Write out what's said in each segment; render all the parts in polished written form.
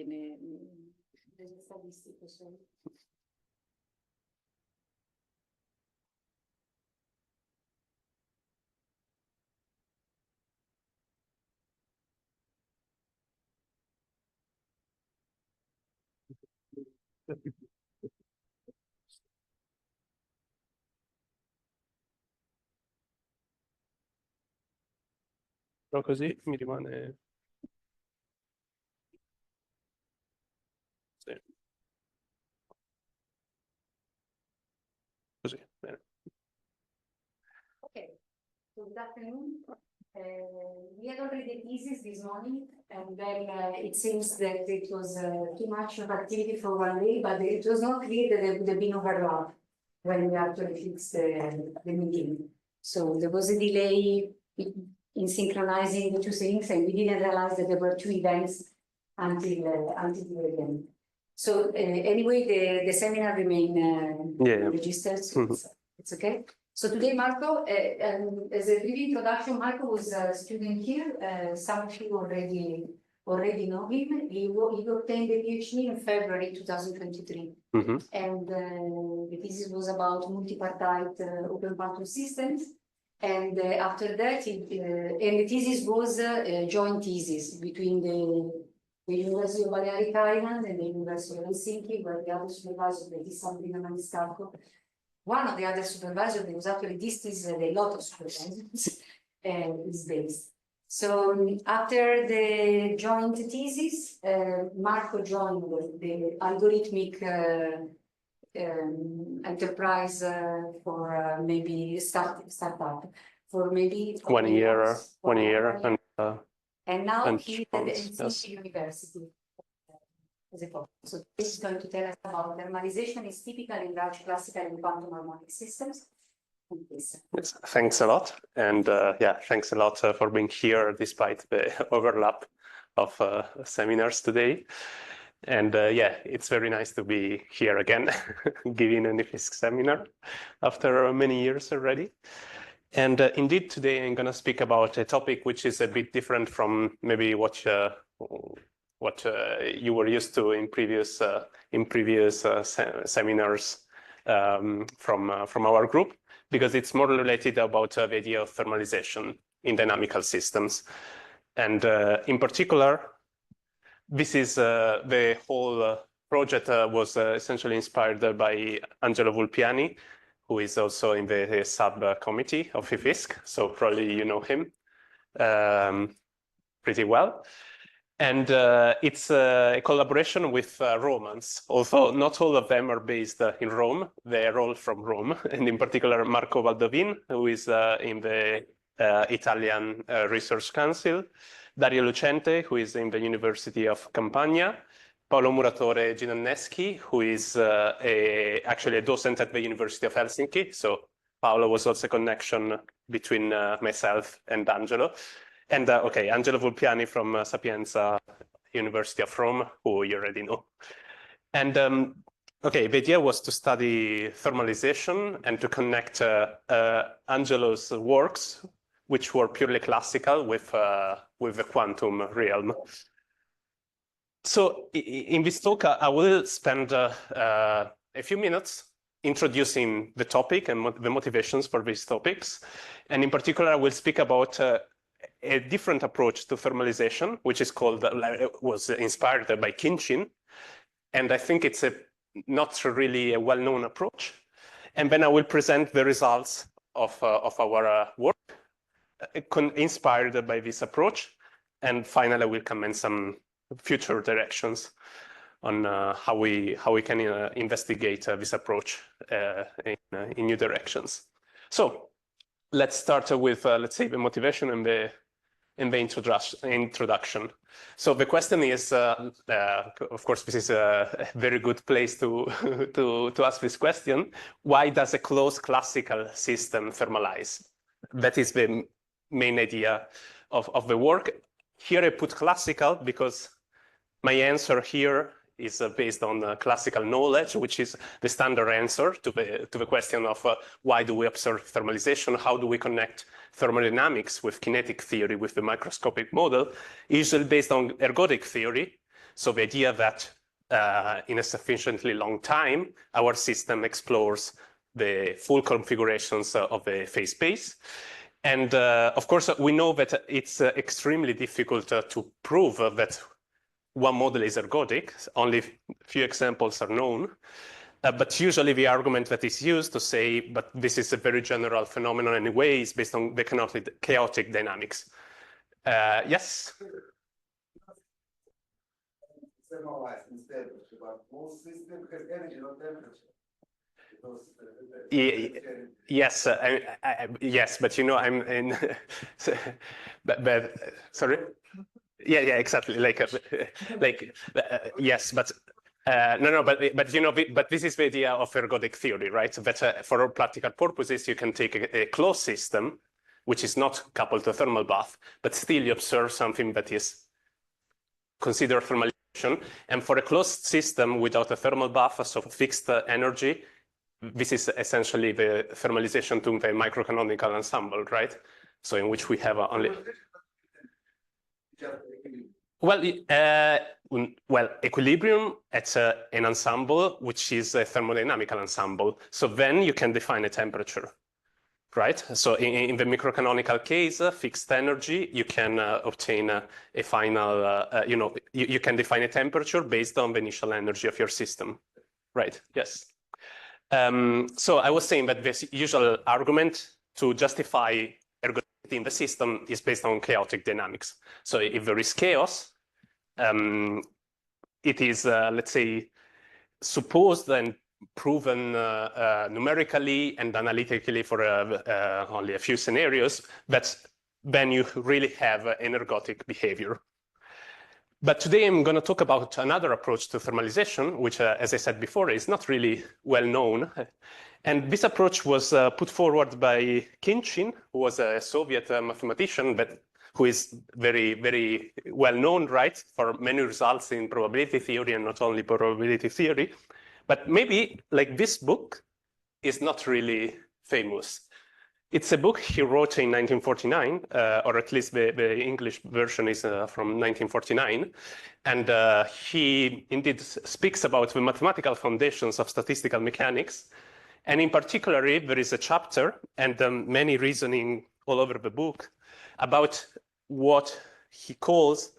viene statistico solo. Però così mi rimane... Sì. Così, bene. Okay, so good afternoon. We had already thesis this morning, and then it seems that it was too much of activity for one day, but it was not clear that there would have been overlap when we actually fixed the meeting. So there was a delay in synchronizing the two things, and we didn't realize that there were two events until the end. So anyway, the seminar remain registered, so it's okay. So today, Marco, as a brief introduction, Marco was a student here. Some of you already know him. He obtained a PhD in February 2023. And the thesis was about multipartite open quantum systems. And after that, and the thesis was a joint thesis between the University of Balearic Islands and the University of Helsinki, where the other supervisor, Sabrina Maniscalco, one of the other supervisors, because actually this is a lot of supervisors, is based. So after the joint thesis, Marco joined the algorithmic enterprise for maybe startup for maybe 1 year, 1 year, and now he's at the Helsinki University. So this is going to tell us about thermalization is typical in large classical and quantum harmonic systems. Yes, thanks a lot. And yeah, thanks a lot for being here despite the overlap of seminars today. And yeah, it's very nice to be here again, giving an IFISC seminar after many years already. And indeed, today I'm going to speak about a topic which is a bit different from maybe what you were used to in previous seminars from our group, because it's more related about the idea of thermalization in dynamical systems. And in particular, this is the whole project was essentially inspired by Angelo Vulpiani, who is also in the subcommittee of IFISC. So probably you know him pretty well. And it's a collaboration with Romans, although not all of them are based in Rome. They are all from Rome, and in particular Marco Valdovin, who is in the Italian Research Council, Dario Lucente, who is in the University of Campania, Paolo Muratore Ginanneschi, who is actually a docent at the University of Helsinki. So Paolo was also a connection between myself and Angelo. And okay, Angelo Vulpiani from Sapienza University of Rome, who you already know. And okay, the idea was to study thermalization and to connect Angelo's works, which were purely classical, with the quantum realm. So in this talk, I will spend a few minutes introducing the topic and the motivations for these topics. And in particular, I will speak about a different approach to thermalization, which is called, was inspired by Kinchin. And I think it's not really a well-known approach. And then I will present the results of our work inspired by this approach. And finally, I will comment some future directions on how we can investigate this approach in new directions. So let's start with, let's say, the motivation and the introduction. So the question is, of course, this is a very good place to ask this question. Why does a closed classical system thermalize? That is the main idea of the work. Here I put classical because my answer here is based on classical knowledge, which is the standard answer to the question of why do we observe thermalization, how do we connect thermodynamics with kinetic theory, with the microscopic model, usually based on ergodic theory. So the idea that in a sufficiently long time, our system explores the full configurations of the phase space. And of course, we know that it's extremely difficult to prove that one model is ergodic. Only a few examples are known. But usually the argument that is used to say, but this is a very general phenomenon anyway, is based on the chaotic dynamics. Yes? Thermalized instead, but most system has energy, not temperature. Yes, yes, but you know, I'm in, but sorry. Yeah, exactly. Yes, but no, but you know, but this is the idea of ergodic theory, right? That for all practical purposes, you can take a closed system, which is not coupled to a thermal bath, but still you observe something that is considered thermalization. And for a closed system without a thermal bath, so fixed energy, this is essentially the thermalization to the microcanonical ensemble, right? So in which we have only. Well, equilibrium at an ensemble, which is a thermodynamical ensemble. So then you can define a temperature, right? So in the microcanonical case, fixed energy, you can obtain a final, you can define a temperature based on the initial energy of your system, right? Yes. So I was saying that this usual argument to justify ergodicity in the system is based on chaotic dynamics. So if there is chaos, it is, let's say, supposed and proven numerically and analytically for only a few scenarios, that then you really have an ergodic behavior. But today I'm going to talk about another approach to thermalization, which, as I said before, is not really well known. And this approach was put forward by Khinchin, who was a Soviet mathematician, but who is very, very well known, right, for many results in probability theory and not only probability theory. But maybe, like, this book is not really famous. It's a book he wrote in 1949, or at least the English version is from 1949. And he indeed speaks about the mathematical foundations of statistical mechanics. And in particular, there is a chapter and many reasoning all over the book about what he calls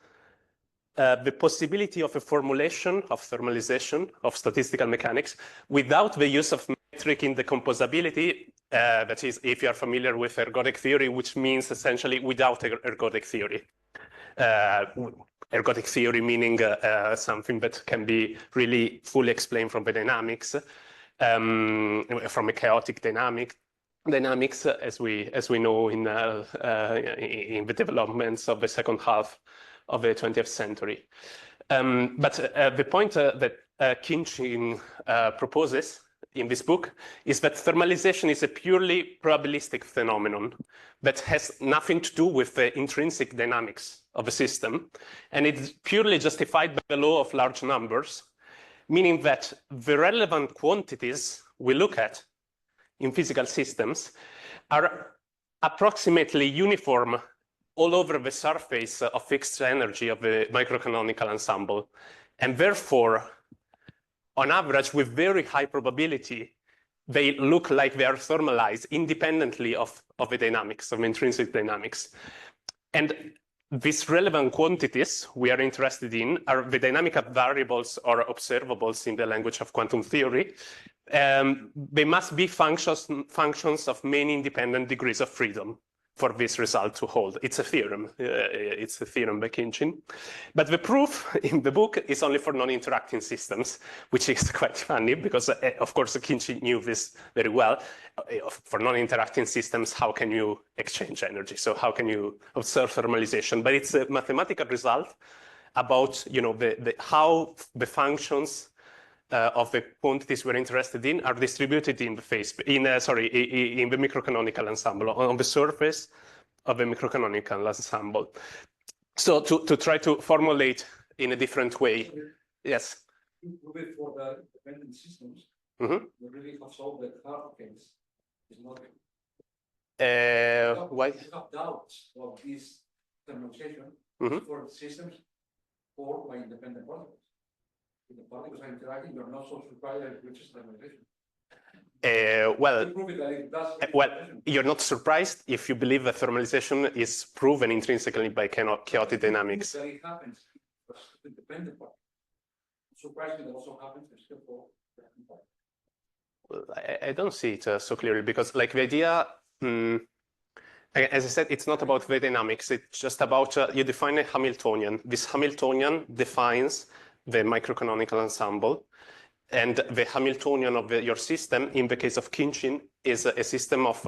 the possibility of a formulation of thermalization of statistical mechanics without the use of metric in decomposability. That is, if you are familiar with ergodic theory, which means essentially without ergodic theory. Ergodic theory meaning something that can be really fully explained from the dynamics, from a chaotic dynamics, as we know in the developments of the second half of the 20th century. But the point that Khinchin proposes in this book is that thermalization is a purely probabilistic phenomenon that has nothing to do with the intrinsic dynamics of a system. And it's purely justified by the law of large numbers, meaning that the relevant quantities we look at in physical systems are approximately uniform all over the surface of fixed energy of the microcanonical ensemble. And therefore, on average, with very high probability, they look like they are thermalized independently of the dynamics, of intrinsic dynamics. And these relevant quantities we are interested in are the dynamic variables or observables in the language of quantum theory. They must be functions of many independent degrees of freedom for this result to hold. It's a theorem. It's a theorem by Khinchin. But the proof in the book is only for non-interacting systems, which is quite funny because, of course, Khinchin knew this very well. For non-interacting systems, how can you exchange energy? So how can you observe thermalization? But it's a mathematical result about, you know, how the functions of the quantities we're interested in are distributed in the in the microcanonical ensemble, on the surface of the microcanonical ensemble. So to try to formulate in a different way, yes. For the independent systems, we really have solved that hard case. It's not. Why? We have doubts of this thermalization for the systems. or by independent particles. If the particles are interacting, you're not so surprised that it reaches thermalization. Well, You prove it that it does reach well, thermalization. you're not surprised if you believe that thermalization is proven intrinsically by chaotic dynamics. That it happens, but independent particles. Surprisingly, it also happens in still for I don't see it so clearly because, like, the idea, as I said, it's not about the dynamics. It's just about you define a Hamiltonian. This Hamiltonian defines the microcanonical ensemble, and the Hamiltonian of your system, in the case of Kinchin, is a system of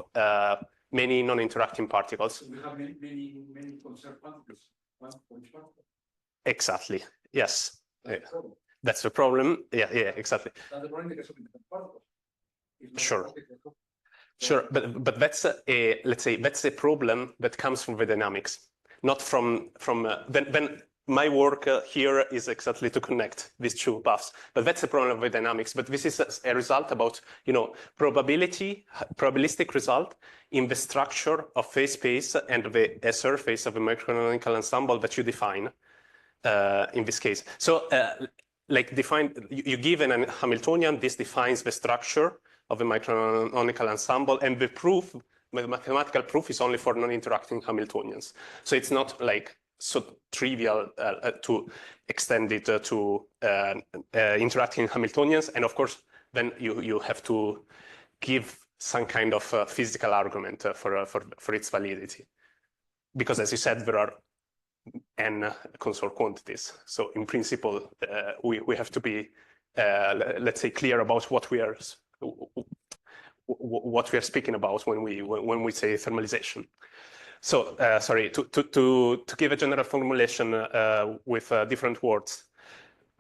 many non-interacting particles. So we have many conserved particles. One for each particle. Exactly. Yes. That's the problem. That's the problem. Yeah, exactly. That's the problem in the case of independent particles. It's not Sure. a particle. Sure, but that's let's say that's a problem that comes from the dynamics, not from then my work here is exactly to connect these two paths, but that's a problem of the dynamics. But this is a result about, you know, probabilistic result in the structure of phase space and the surface of a microcanonical ensemble that you define in this case. So like you give an Hamiltonian, this defines the structure of a microcanonical ensemble, and the proof, the mathematical proof, is only for non-interacting Hamiltonians. So it's not like so trivial to extend it to interacting Hamiltonians, and of course then you have to give some kind of physical argument for its validity, because as you said, there are n consort quantities. So in principle, we have to be let's say clear about what we are speaking about when we say thermalization. So sorry, to give a general formulation with different words.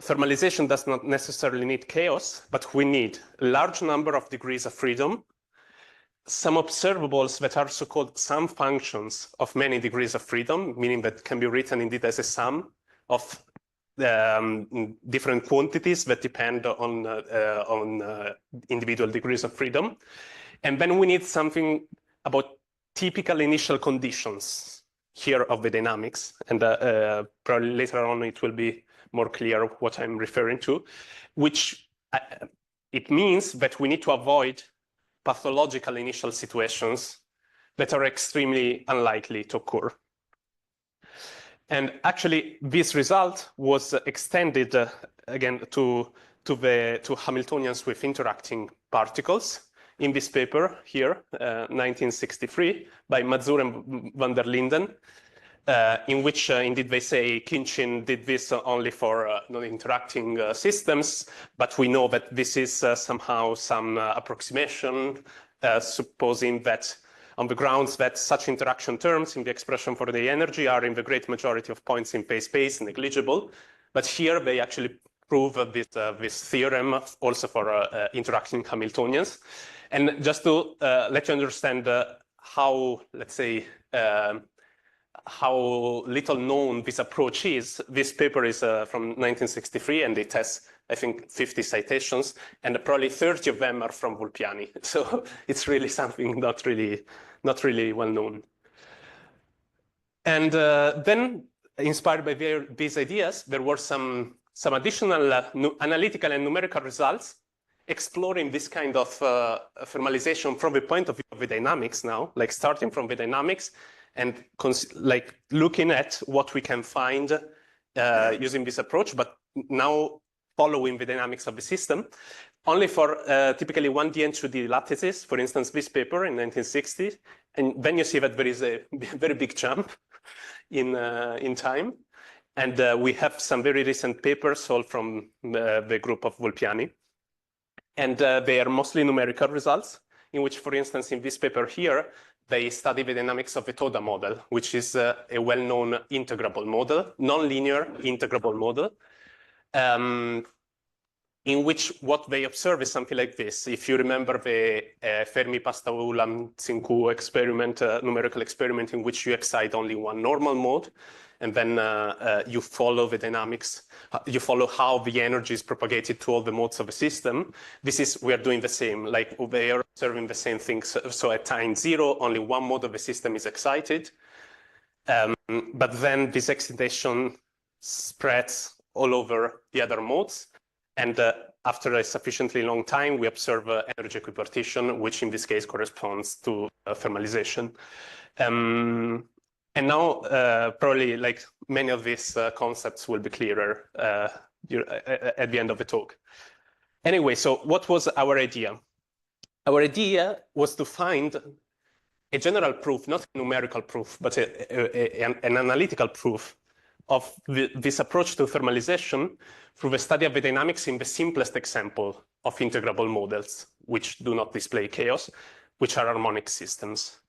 Thermalization does not necessarily need chaos, but we need a large number of degrees of freedom, some observables that are so-called sum functions of many degrees of freedom, meaning that can be written indeed as a sum of different quantities that depend on individual degrees of freedom. And then we need something about typical initial conditions here of the dynamics. And probably later on it will be more clear what I'm referring to, which it means that we need to avoid pathological initial situations that are extremely unlikely to occur. And actually, this result was extended again to Hamiltonians with interacting particles in this paper here, 1963, by Mazur and van der Linden, in which indeed they say Kinchin did this only for non-interacting systems, but we know that this is somehow some approximation, supposing that on the grounds that such interaction terms in the expression for the energy are in the great majority of points in phase space negligible. But here they actually prove this theorem also for interacting Hamiltonians. And just to let you understand how, let's say, how little known this approach is, this paper is from 1963 and it has, I think, 50 citations, and probably 30 of them are from Vulpiani. So it's really something not really well known. And then, inspired by these ideas, there were some additional analytical and numerical results exploring this kind of thermalization from the point of view of the dynamics now, like starting from the dynamics and like looking at what we can find using this approach, but now following the dynamics of the system, only for typically 1D and 2D lattices, for instance, this paper in 1960. And then you see that there is a very big jump in time. And we have some very recent papers, all from the group of Vulpiani. And they are mostly numerical results, in which, for instance, in this paper here, they study the dynamics of the TODA model, which is a well-known integrable model, non-linear integrable model, in which what they observe is something like this. If you remember the Fermi-Pascaud-Lamzinku experiment, numerical experiment, in which you excite only one normal mode, and then you follow the dynamics, you follow how the energy is propagated to all the modes of the system. We are doing the same, like they are observing the same things. So at time 0, only one mode of the system is excited. But then this excitation spreads all over the other modes. And after a sufficiently long time, we observe energy equipartition, which in this case corresponds to thermalization. And now probably like many of these concepts will be clearer at the end of the talk. Anyway, so what was our idea? Our idea was to find a general proof, not a numerical proof, but an analytical proof of this approach to thermalization through the study of the dynamics in the simplest example of integrable models, which do not display chaos, which are harmonic systems.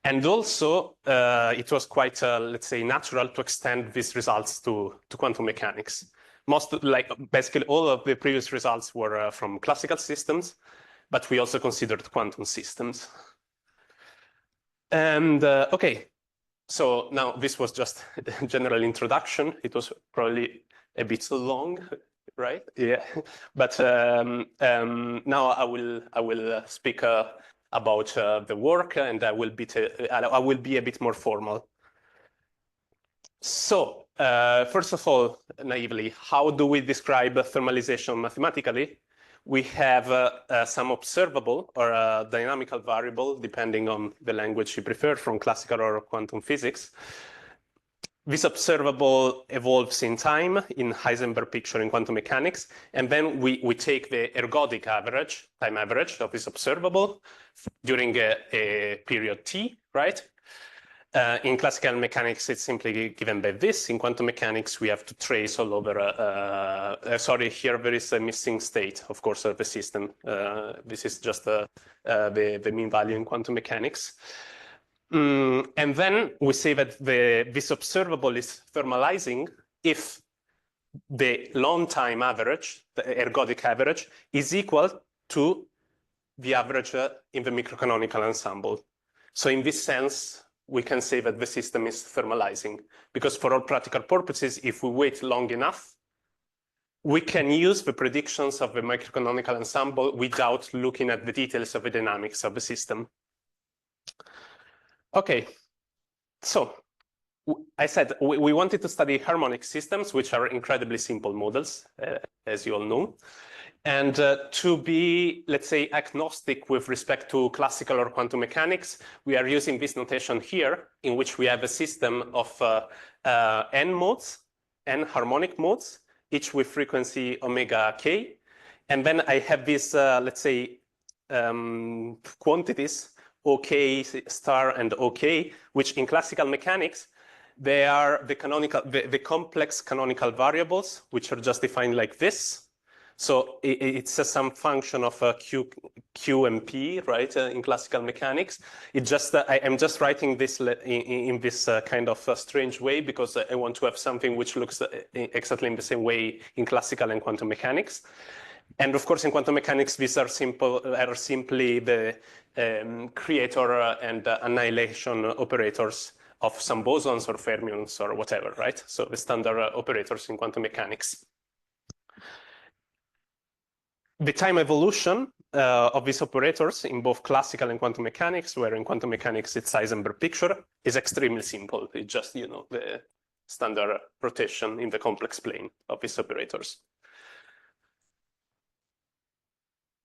And also, it was quite, let's say, natural to extend these results to quantum mechanics. Basically all of the previous results were from classical systems, but we also considered quantum systems. And okay, so now this was just a general introduction. It was probably a bit long, right? Yeah, but now I will speak about the work, and I will be a bit more formal. So first of all, naively, how do we describe thermalization mathematically? We have some observable or a dynamical variable, depending on the language you prefer, from classical or quantum physics. This observable evolves in time in Heisenberg picture in quantum mechanics, and then we take the ergodic average, time average of this observable during a period t, right? In classical mechanics, it's simply given by this. In quantum mechanics, we have to trace all over. Sorry, here there is a missing state, of course, of the system. This is just the mean value in quantum mechanics. And then we say that this observable is thermalizing if the long time average, the ergodic average, is equal to the average in the microcanonical ensemble. So in this sense, we can say that the system is thermalizing, because for all practical purposes, if we wait long enough, we can use the predictions of the microcanonical ensemble without looking at the details of the dynamics of the system. Okay, so I said we wanted to study harmonic systems, which are incredibly simple models, as you all know. And to be, let's say, agnostic with respect to classical or quantum mechanics, we are using this notation here, in which we have a system of n modes, n harmonic modes, each with frequency omega k. And then I have these, let's say, quantities, OK star and OK, which in classical mechanics, they are the complex canonical variables, which are just defined like this. So it's some function of Q and P, right, in classical mechanics. I'm just writing this in this kind of strange way because I want to have something which looks exactly in the same way in classical and quantum mechanics. And of course, in quantum mechanics, these are simply the creator and annihilation operators of some bosons or fermions or whatever, right? So the standard operators in quantum mechanics. The time evolution of these operators in both classical and quantum mechanics, where in quantum mechanics it's Heisenberg picture, is extremely simple. It's just, you know, the standard rotation in the complex plane of these operators.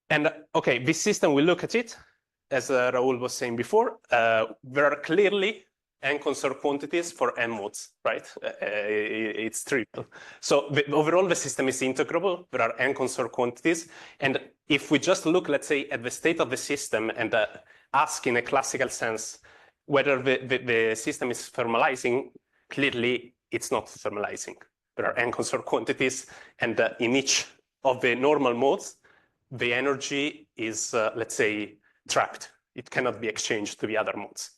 And okay, this system, we look at it, as Raoul was saying before, there are clearly n conserved quantities for n modes, right? It's trivial. So overall, the system is integrable. There are n conserved quantities. And if we just look, let's say, at the state of the system and ask in a classical sense whether the system is thermalizing, clearly it's not thermalizing. There are n conserved quantities. And in each of the normal modes, the energy is, let's say, trapped. It cannot be exchanged to the other modes.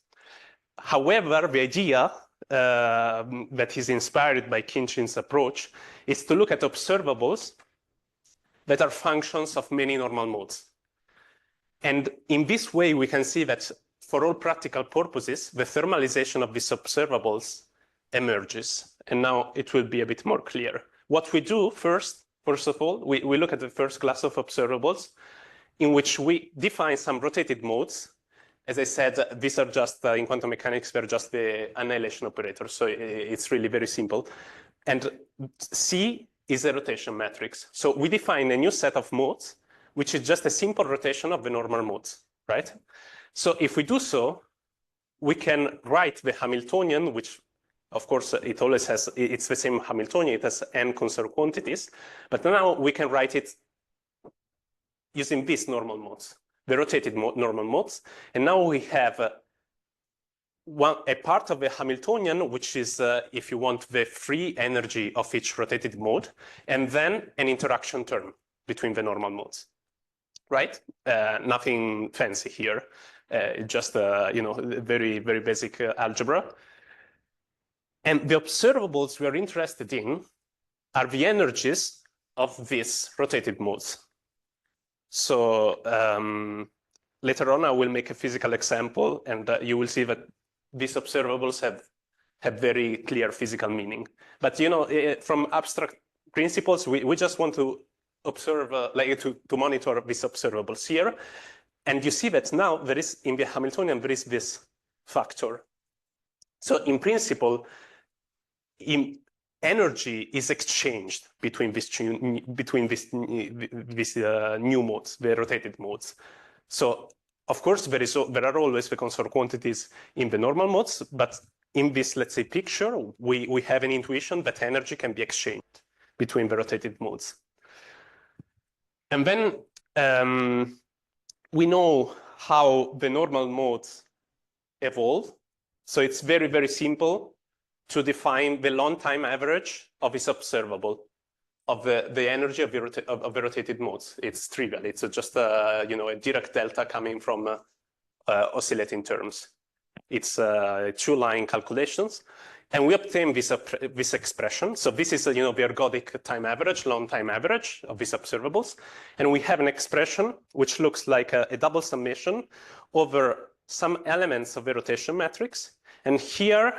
However, the idea that is inspired by Khinchin's approach is to look at observables that are functions of many normal modes. And in this way, we can see that for all practical purposes, the thermalization of these observables emerges. And now it will be a bit more clear. What we do first of all, we look at the first class of observables in which we define some rotated modes. As I said, these are just, in quantum mechanics, they're just the annihilation operators. So it's really very simple. And C is a rotation matrix. So we define a new set of modes, which is just a simple rotation of the normal modes, right? So if we do so, we can write the Hamiltonian, which of course it always has, it's the same Hamiltonian, it has n conserved quantities, but now we can write it using these normal modes, the rotated normal modes. And now we have a part of the Hamiltonian, which is, if you want, the free energy of each rotated mode, and then an interaction term between the normal modes, right? Nothing fancy here, just very, very basic algebra. And the observables we are interested in are the energies of these rotated modes. So later on, I will make a physical example, and you will see that these observables have very clear physical meaning. But from abstract principles, we just want to observe, to monitor these observables here. And you see that now there is, in the Hamiltonian, there is this factor. So in principle, energy is exchanged between these new modes, the rotated modes. So of course, there are always the conserved quantities in the normal modes, but in this, let's say, picture, we have an intuition that energy can be exchanged between the rotated modes. And then we know how the normal modes evolve. So it's very, very simple to define the long time average of this observable, of the energy of the rotated modes. It's trivial. It's just a Dirac delta coming from oscillating terms. It's two-line calculations, and we obtain this expression. So this is the ergodic time average, long time average of these observables, and we have an expression which looks like a double summation over some elements of the rotation matrix, and here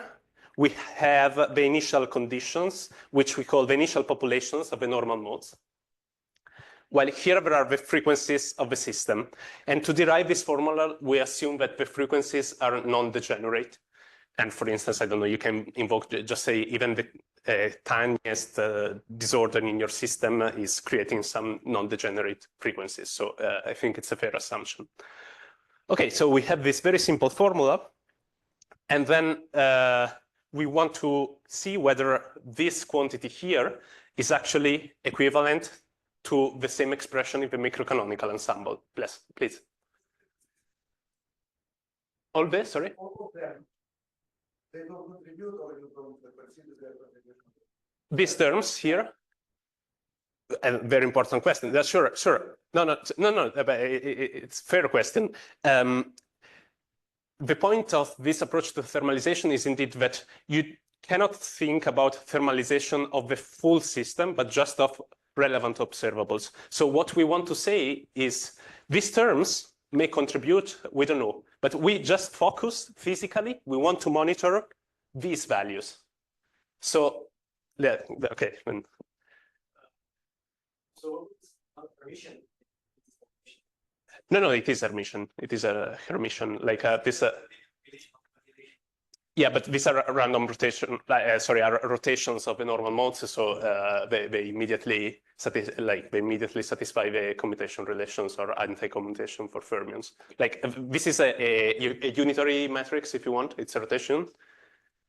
we have the initial conditions, which we call the initial populations of the normal modes. While here there are the frequencies of the system. And to derive this formula, we assume that the frequencies are non-degenerate. And for instance, I don't know, you can invoke, just say, even the tiniest disorder in your system is creating some non-degenerate frequencies. So I think it's a fair assumption. Okay, so we have this very simple formula. And then we want to see whether this quantity here is actually equivalent to the same expression in the microcanonical ensemble. Please. All this, sorry? All of them, they don't contribute or you don't perceive their contribution? These terms here, a very important question. That's sure. No, it's a fair question. The point of this approach to thermalization is indeed that you cannot think about thermalization of the full system, but just of relevant observables. So what we want to say is these terms may contribute, we don't know, but we just focus physically. We want to monitor these values. So, yeah, okay. So Hermitian. No, it is Hermitian. It is a Hermitian, like this. Yeah, but these are random rotation. Are rotations of the normal modes. So they immediately satisfy the commutation relations or anti-commutation for fermions. Like this is a unitary matrix, if you want. It's a rotation.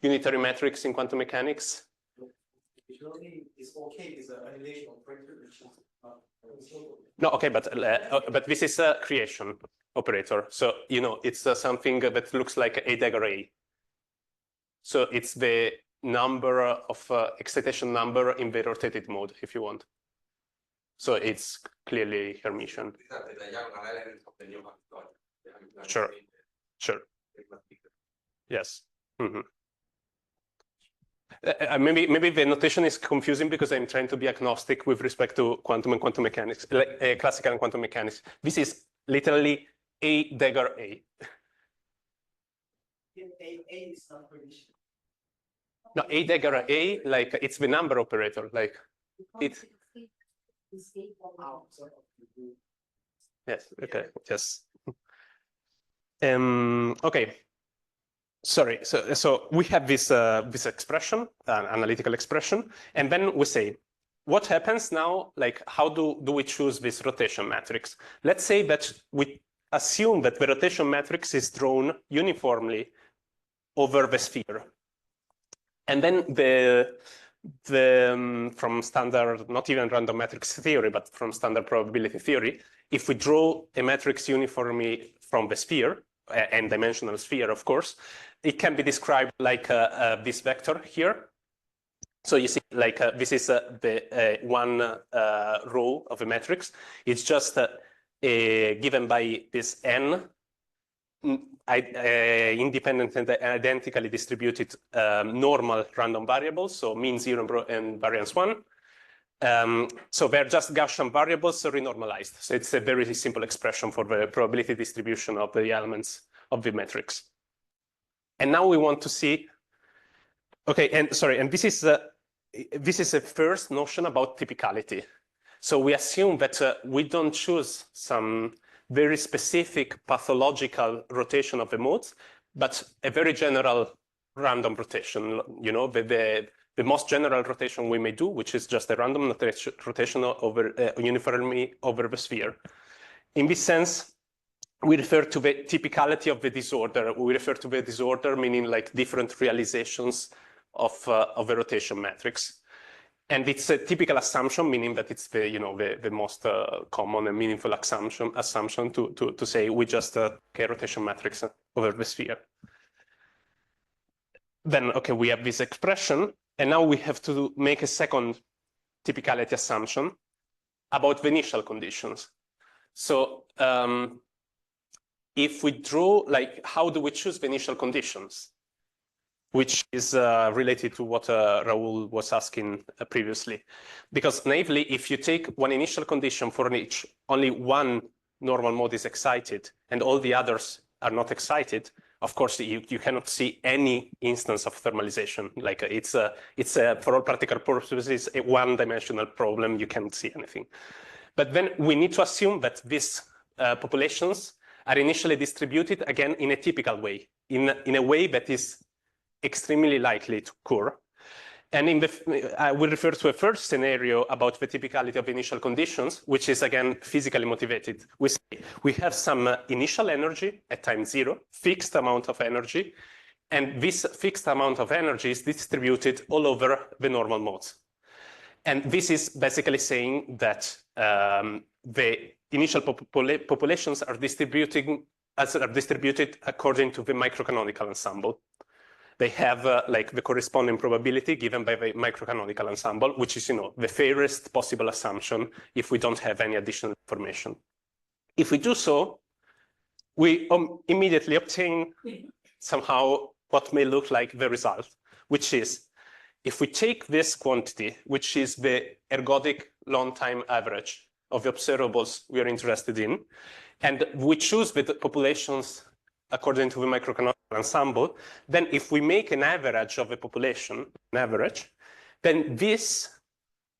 Unitary matrix in quantum mechanics. It's okay. It's an annihilation operator. No, okay, but this is a creation operator. So it's something that looks like a dagger A. So it's the number of excitation number in the rotated mode, if you want. So it's clearly Hermitian. Sure. Yes. Mm-hmm. Maybe the notation is confusing because I'm trying to be agnostic with respect to quantum and quantum mechanics, classical and quantum mechanics. This is literally a dagger A. A is not Hermitian. No, a dagger A, like it's the number operator, like it. Yes. Okay. Yes. Okay. sorry, so we have this this expression, analytical expression, and then we say, what happens now? Like, how do we choose this rotation matrix? Let's say that we assume that the rotation matrix is drawn uniformly over the sphere, and then from standard, not even random matrix theory, but from standard probability theory, if we draw a matrix uniformly from the sphere, and dimensional sphere, of course, it can be described like this vector here. So you see, like this is the one row of a matrix. It's just given by this n independent and identically distributed normal random variables, so mean 0 and variance 1. So they're just Gaussian variables renormalized. So it's a very simple expression for the probability distribution of the elements of the matrix. And now we want to see, okay, and sorry, and this is a first notion about typicality. So we assume that we don't choose some very specific pathological rotation of the modes, but a very general random rotation, you know, the most general rotation we may do, which is just a random rotation over uniformly over the sphere. In this sense, we refer to the typicality of the disorder. We refer to the disorder meaning like different realizations of a rotation matrix. And it's a typical assumption, meaning that it's the, you know, the most common and meaningful assumption to say we just okay, rotation matrix over the sphere. Then, okay, we have this expression, and now we have to make a second typicality assumption about the initial conditions. So if we draw, like, how do we choose the initial conditions? Which is related to what Raul was asking previously. Because naively, if you take one initial condition for which only one normal mode is excited and all the others are not excited, of course, you cannot see any instance of thermalization. Like it's for all practical purposes, a one-dimensional problem. You cannot see anything. But then we need to assume that these populations are initially distributed, again, in a typical way, in a way that is extremely likely to occur. And in I will refer to a first scenario about the typicality of initial conditions, which is again physically motivated. We say we have some initial energy at time 0, fixed amount of energy, and this fixed amount of energy is distributed all over the normal modes. And this is basically saying that the initial populations are distributed according to the microcanonical ensemble. They have like the corresponding probability given by the microcanonical ensemble, which is, you know, the fairest possible assumption if we don't have any additional information. If we do so, we immediately obtain somehow what may look like the result, which is if we take this quantity, which is the ergodic long time average of the observables we are interested in, and we choose the populations according to the microcanonical ensemble, then if we make an average of a population, then this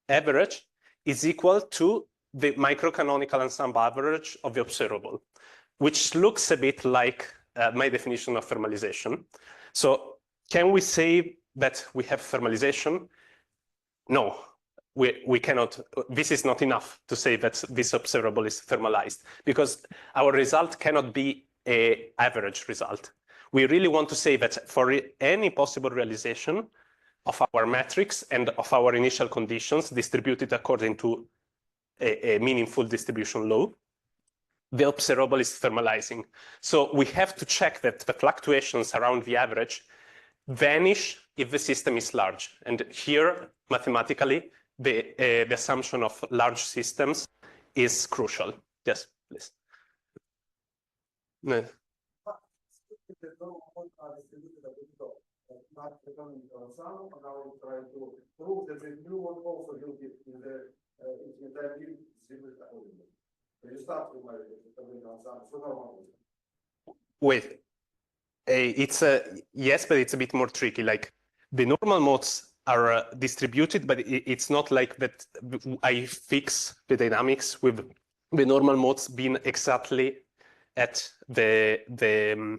average is equal to the microcanonical ensemble average of the observable, which looks a bit like my definition of thermalization. So can we say that we have thermalization? No, we cannot. This is not enough to say that this observable is thermalized, because our result cannot be an average result. We really want to say that for any possible realization of our matrix and of our initial conditions distributed according to a meaningful distribution law, the observable is thermalizing. So we have to check that the fluctuations around the average vanish if the system is large. And here, mathematically, the assumption of large systems is crucial. Yes, please. No. Wait, it's yes, but it's a bit more tricky. Like the normal modes are distributed, but it's not like that I fix the dynamics with the normal modes being exactly at the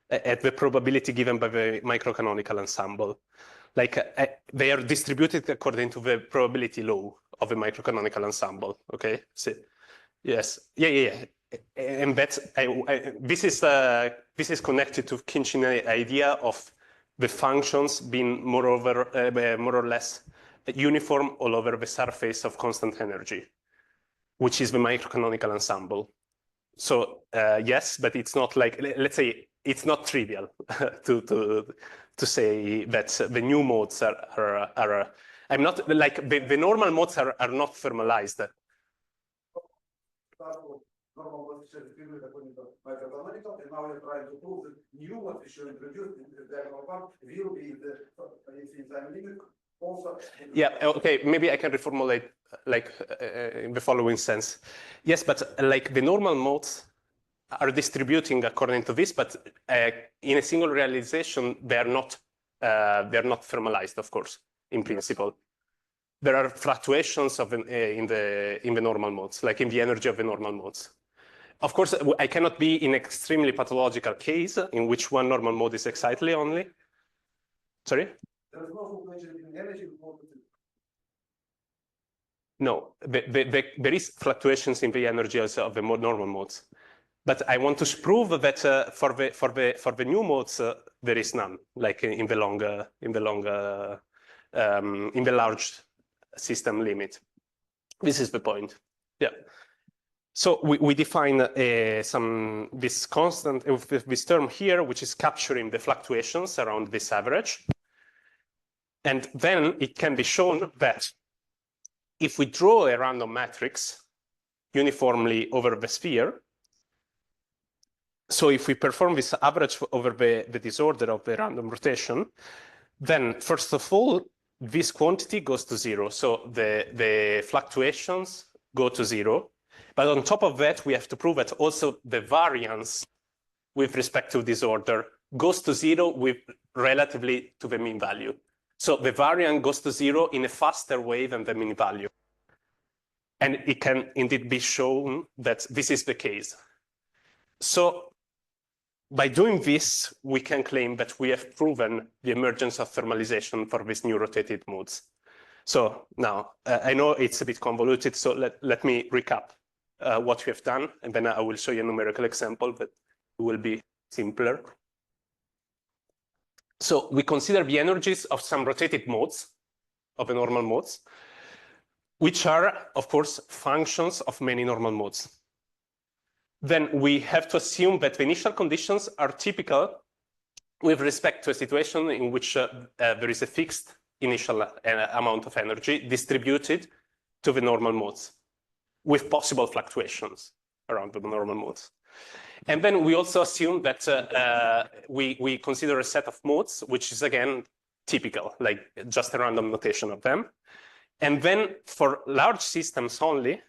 at the probability given by the microcanonical ensemble. Like they are distributed according to the probability law of a microcanonical ensemble. Okay, see, yes, yeah. And that's this is connected to Khinchin's idea of the functions being more or less uniform all over the surface of constant energy, which is the microcanonical ensemble. So yes, but it's not like, let's say, it's not trivial to say that the new modes are I'm not like the normal modes are not thermalized. Normal was distributed according to microcanonical, and now we're trying to prove that new what we should introduce in the diagonal part will be the time limit also. Yeah, okay, maybe I can reformulate like in the following sense. Yes, but like the normal modes are distributing according to this, but in a single realization, they're not thermalized, of course, in principle. There are fluctuations of in the normal modes, like in the energy of the normal modes. Of course, I cannot be in extremely pathological case in which one normal mode is excitedly only. Sorry? There is no fluctuation in energy. No, there is fluctuations in the energy of the normal modes, but I want to prove that for the new modes there is none, like in the large system limit. This is the point. Yeah. So we define this constant, this term here, which is capturing the fluctuations around this average. And then it can be shown that if we draw a random matrix uniformly over the sphere, so if we perform this average over the disorder of the random rotation, then first of all, this quantity goes to zero. So the fluctuations go to zero. But on top of that, we have to prove that also the variance with respect to disorder goes to zero with relatively to the mean value. So the variance goes to zero in a faster way than the mean value. And it can indeed be shown that this is the case. So by doing this, we can claim that we have proven the emergence of thermalization for these new rotated modes. So now, I know it's a bit convoluted, so let me recap what we have done, and then I will show you a numerical example that will be simpler. So we consider the energies of some rotated modes, of the normal modes, which are, of course, functions of many normal modes. Then we have to assume that the initial conditions are typical with respect to a situation in which there is a fixed initial amount of energy distributed to the normal modes with possible fluctuations around the normal modes. And then we also assume that we consider a set of modes, which is again typical, like just a random notation of them. And then for large systems only,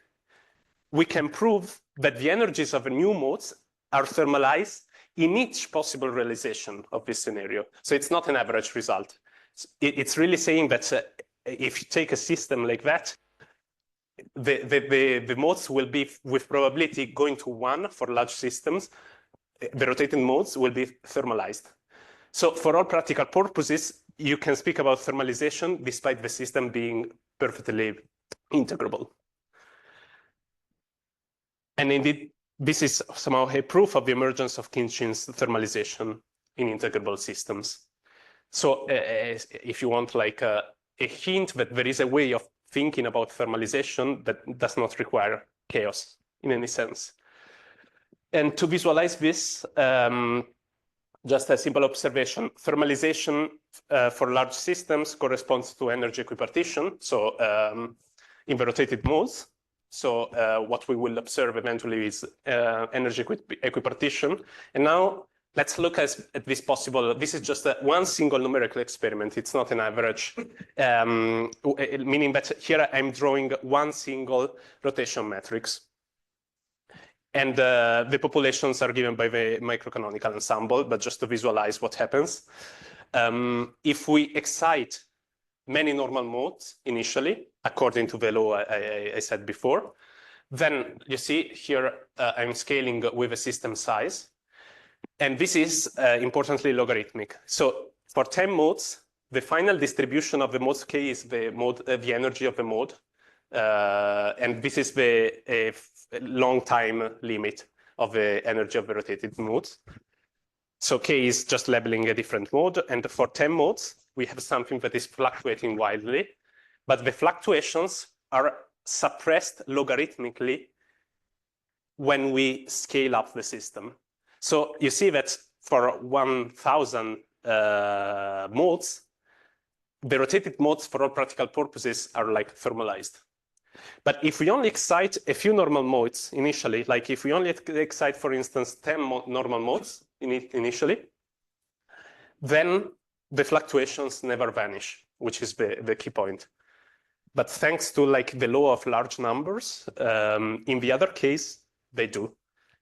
we can prove that the energies of the new modes are thermalized in each possible realization of this scenario. So it's not an average result. It's really saying that if you take a system like that, the modes will be with probability going to 1 for large systems. The rotating modes will be thermalized. So for all practical purposes, you can speak about thermalization despite the system being perfectly integrable. And indeed, this is somehow a proof of the emergence of Khinchin's thermalization in integrable systems. So if you want like a hint that there is a way of thinking about thermalization that does not require chaos in any sense. And to visualize this, just a simple observation, thermalization for large systems corresponds to energy equipartition. So in the rotated modes. So what we will observe eventually is energy equipartition. And now let's look at this possible, this is just one single numerical experiment. It's not an average, meaning that here I'm drawing one single rotation matrix. And the populations are given by the microcanonical ensemble, but just to visualize what happens. If we excite many normal modes initially, according to the law I said before, then you see here I'm scaling with a system size. And this is importantly logarithmic. So for 10 modes, the final distribution of the modes K is the energy of the mode. And this is the long time limit of the energy of the rotated modes. So K is just labeling a different mode. And for 10 modes, we have something that is fluctuating wildly, but the fluctuations are suppressed logarithmically when we scale up the system. So you see that for 1,000 modes, the rotated modes for all practical purposes are like thermalized. But if we only excite a few normal modes initially, like if we only excite, for instance, 10 normal modes initially, then the fluctuations never vanish, which is the key point. But thanks to like the law of large numbers, in the other case, they do.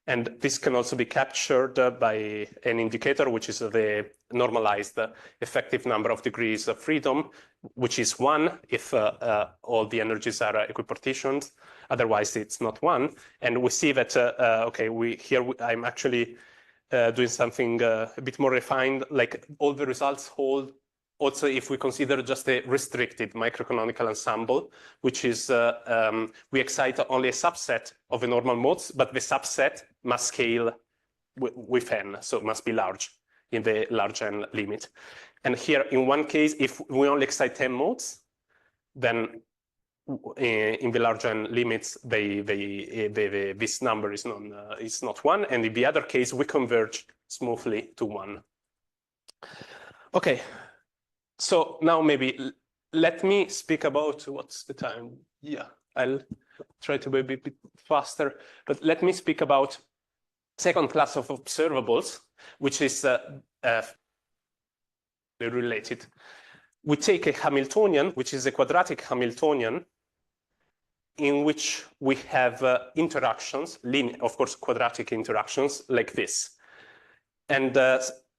And this can also be captured by an indicator, which is the normalized effective number of degrees of freedom, which is 1 if all the energies are equipartitioned. Otherwise, it's not 1. And we see that, okay, I'm actually doing something a bit more refined, like all the results hold also if we consider just a restricted microcanonical ensemble, which is, we excite only a subset of the normal modes, but the subset must scale with n, so it must be large in the large n limit. And here, in one case, if we only excite 10 modes, then in the large n limits, this number is not 1, and in the other case, we converge smoothly to 1. Okay. So now maybe let me speak about what's the time. Yeah, I'll try to be a bit faster, but let me speak about second class of observables, which is related. We take a Hamiltonian, which is a quadratic Hamiltonian, in which we have interactions, of course, quadratic interactions like this. And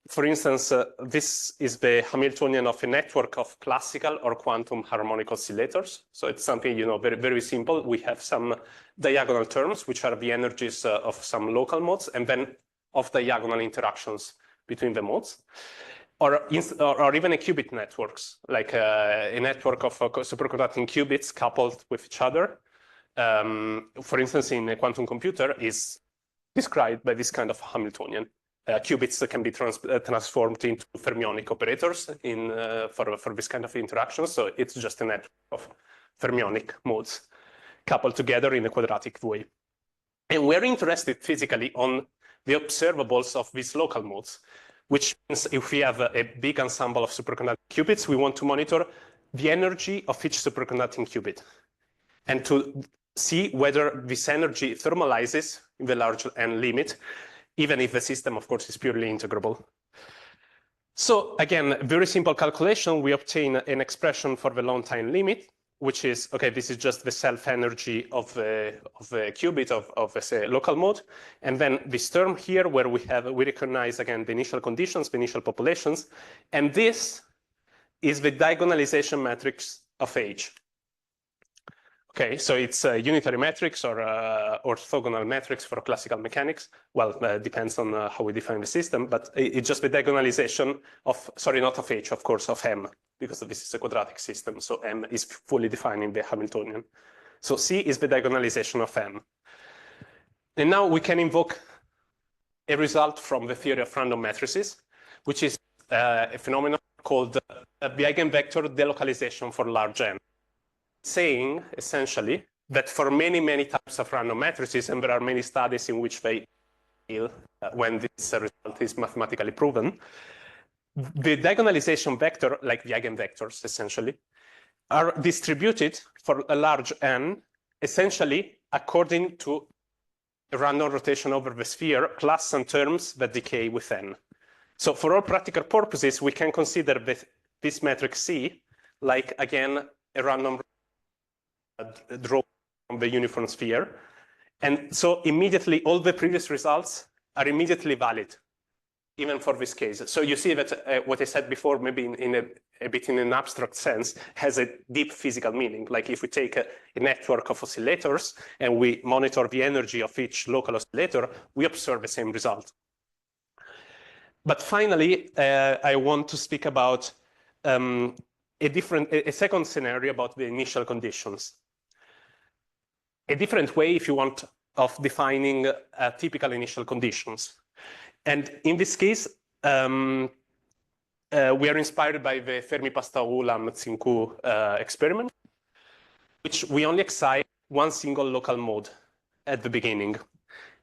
for instance, this is the Hamiltonian of a network of classical or quantum harmonic oscillators. So it's something, very, very simple. We have some diagonal terms, which are the energies of some local modes, and then of diagonal interactions between the modes. Or even a qubit networks, like a network of superconducting qubits coupled with each other. For instance, in a quantum computer is described by this kind of Hamiltonian. Qubits can be transformed into fermionic operators for this kind of interaction. So it's just a network of fermionic modes coupled together in a quadratic way. And we're interested physically on the observables of these local modes, which means if we have a big ensemble of superconducting qubits, we want to monitor the energy of each superconducting qubit and to see whether this energy thermalizes in the large n limit, even if the system, of course, is purely integrable. So again, very simple calculation. We obtain an expression for the long time limit, which is, okay, this is just the self-energy of the qubit of a local mode. And then this term here where we recognize, again, the initial conditions, the initial populations. And this is the diagonalization matrix of H. Okay, so it's a unitary matrix or orthogonal matrix for classical mechanics. Well, depends on how we define the system, but it's just the diagonalization of, sorry, not of H, of course, of M, because this is a quadratic system. So M is fully defined in the Hamiltonian. So C is the diagonalization of M. And now we can invoke a result from the theory of random matrices, which is a phenomenon called the eigenvector delocalization for large n. Saying essentially that for many, many types of random matrices, and there are many studies in which they fail when this result is mathematically proven, the diagonalization vector, like the eigenvectors essentially, are distributed for a large n, essentially according to a random rotation over the sphere plus some terms that decay with n. So for all practical purposes, we can consider this matrix C like, again, a random draw from the uniform sphere. And so immediately all the previous results are immediately valid, even for this case. So you see that what I said before, maybe in a bit in an abstract sense, has a deep physical meaning. Like if we take a network of oscillators and we monitor the energy of each local oscillator, we observe the same result. But finally, I want to speak about a second scenario about the initial conditions. A different way, if you want, of defining typical initial conditions. And in this case, we are inspired by the Fermi-Pastorau-Lamb-Zincou experiment, which we only excite one single local mode at the beginning.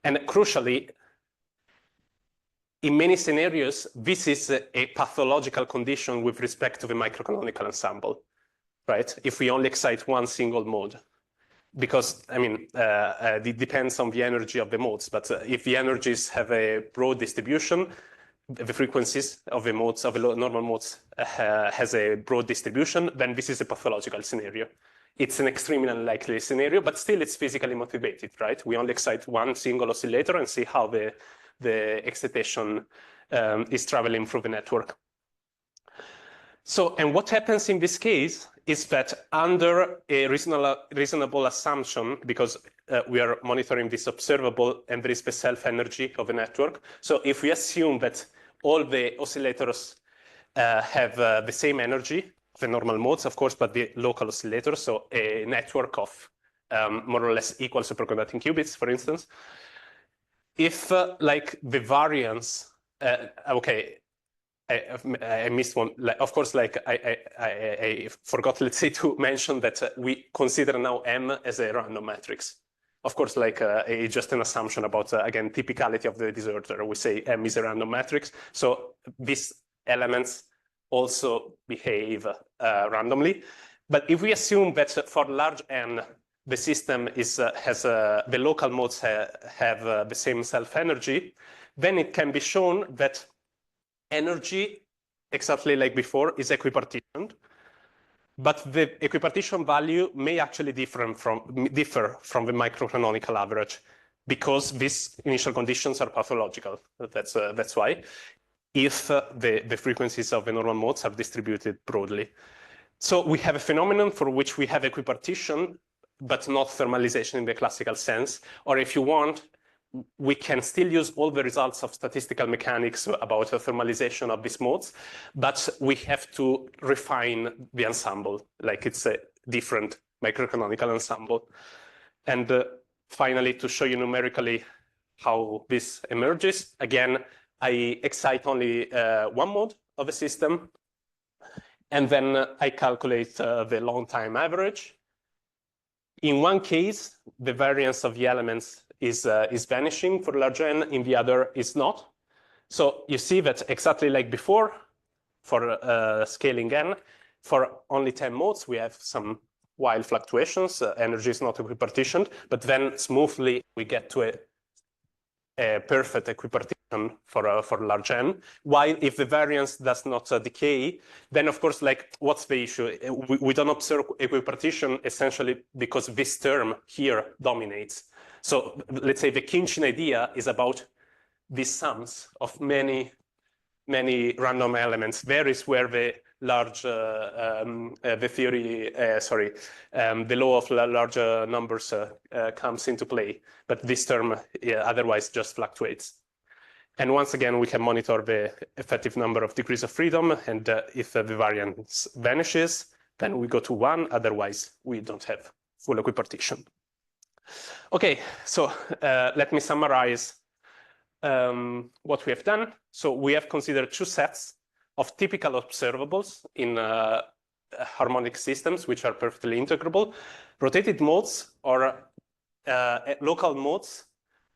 And crucially, in many scenarios, this is a pathological condition with respect to the microcanonical ensemble, right? If we only excite one single mode. Because, I mean, it depends on the energy of the modes, but if the energies have a broad distribution, the frequencies of the modes, of the normal modes, has a broad distribution, then this is a pathological scenario. It's an extremely unlikely scenario, but still it's physically motivated, right? We only excite one single oscillator and see how the excitation is traveling through the network. So, and what happens in this case is that under a reasonable assumption, because we are monitoring this observable and there is the self-energy of a network. So if we assume that all the oscillators have the same energy, the normal modes, of course, but the local oscillators, so a network of more or less equal superconducting qubits, for instance. If like the variance, okay, I missed one. Like, of course, like I forgot, let's say, to mention that we consider now M as a random matrix. Of course, like just an assumption about, again, typicality of the disorder. We say M is a random matrix. So these elements also behave randomly. But if we assume that for large N, the system is, the local modes have the same self-energy, then it can be shown that energy, exactly like before, is equipartitioned, but the equipartition value may actually differ from the microcanonical average because these initial conditions are pathological. That's why, if the frequencies of the normal modes are distributed broadly. So we have a phenomenon for which we have equipartition, but not thermalization in the classical sense. Or if you want, we can still use all the results of statistical mechanics about the thermalization of these modes, but we have to refine the ensemble, like it's a different microcanonical ensemble. And finally, to show you numerically how this emerges, again, I excite only one mode of a system, and then I calculate the long time average. In one case, the variance of the elements is vanishing for large N, in the other is not. So you see that exactly like before, for scaling N, for only 10 modes, we have some wild fluctuations, energy is not equipartitioned, but then smoothly we get to a perfect equipartition for large N. While if the variance does not decay, then of course, like, what's the issue? We don't observe equipartition essentially because this term here dominates. So let's say the Kinchin idea is about these sums of many random elements. There is where the large, the theory, the law of large numbers comes into play. But this term otherwise just fluctuates. And once again, we can monitor the effective number of degrees of freedom. And if the variance vanishes, then we go to 1. Otherwise, we don't have full equipartition. Okay, so let me summarize what we have done. So we have considered two sets of typical observables in harmonic systems, which are perfectly integrable: rotated modes or local modes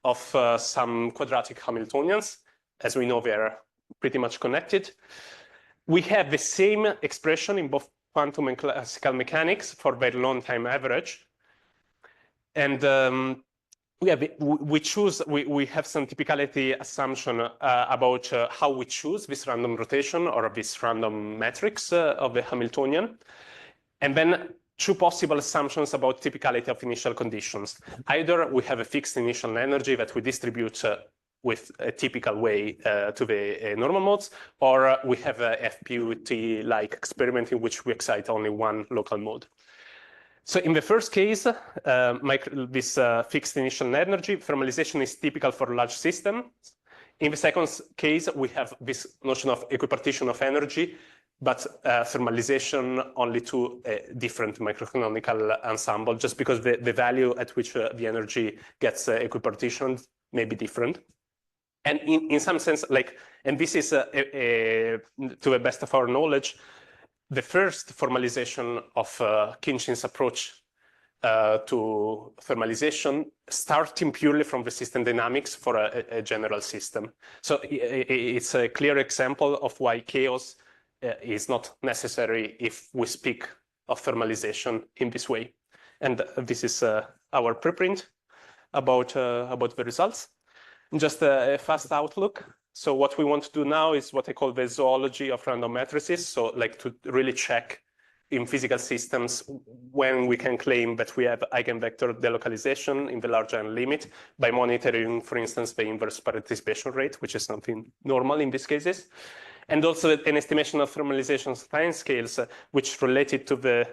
of some quadratic Hamiltonians. As we know, they are pretty much connected. We have the same expression in both quantum and classical mechanics for their long time average. And we have some typicality assumption about how we choose this random rotation or this random matrix of the Hamiltonian. And then two possible assumptions about typicality of initial conditions. Either we have a fixed initial energy that we distribute with a typical way to the normal modes, or we have a FPUT-like experiment in which we excite only one local mode. So in the first case, this fixed initial energy thermalization is typical for large systems. In the second case, we have this notion of equipartition of energy, but thermalization only to a different microcanonical ensemble, just because the value at which the energy gets equipartitioned may be different. And in some sense, like, and this is to the best of our knowledge, the first formalization of Khinchin's approach to thermalization, starting purely from the system dynamics for a general system. So it's a clear example of why chaos is not necessary if we speak of thermalization in this way. And this is our preprint about the results. Just a fast outlook. So what we want to do now is what I call the zoology of random matrices. So like to really check in physical systems when we can claim that we have eigenvector delocalization in the large n limit by monitoring, for instance, the inverse participation rate, which is something normal in these cases. And also an estimation of thermalization timescales, which related to the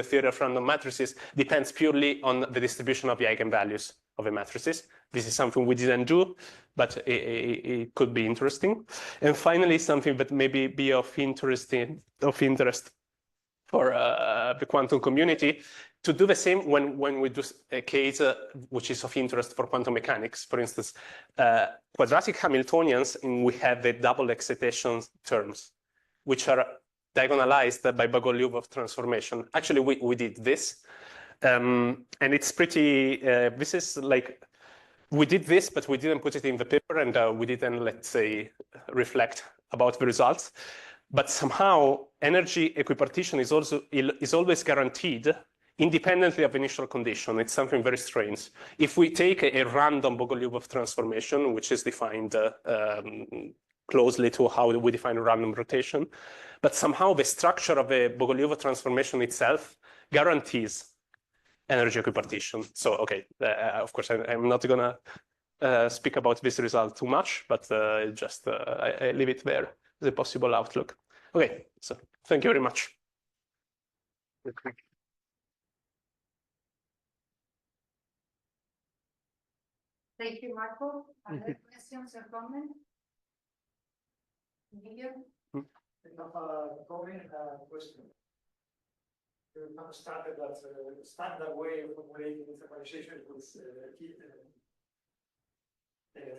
theory of random matrices depends purely on the distribution of the eigenvalues of the matrices. This is something we didn't do, but it could be interesting. And finally, something that may be of interest for the quantum community, to do the same when we do a case which is of interest for quantum mechanics. For instance, quadratic Hamiltonians, and we have the double excitation terms, which are diagonalized by Bogoliubov transformation. Actually, we did this, and it's pretty, this is like, we did this, but we didn't put it in the paper, and we didn't, let's say, reflect about the results. But somehow, energy equipartition is always guaranteed independently of initial condition. It's something very strange. If we take a random Bogoliubov transformation, which is defined closely to how we define random rotation, but somehow the structure of a Bogoliubov transformation itself guarantees energy equipartition. So, okay, of course, I'm not gonna speak about this result too much, but just I leave it there as a possible outlook. Okay, so thank you very much. Thank you, Marco. Other questions or comments? Video? I have a comment question. You have started that standard way of formulating thermalization with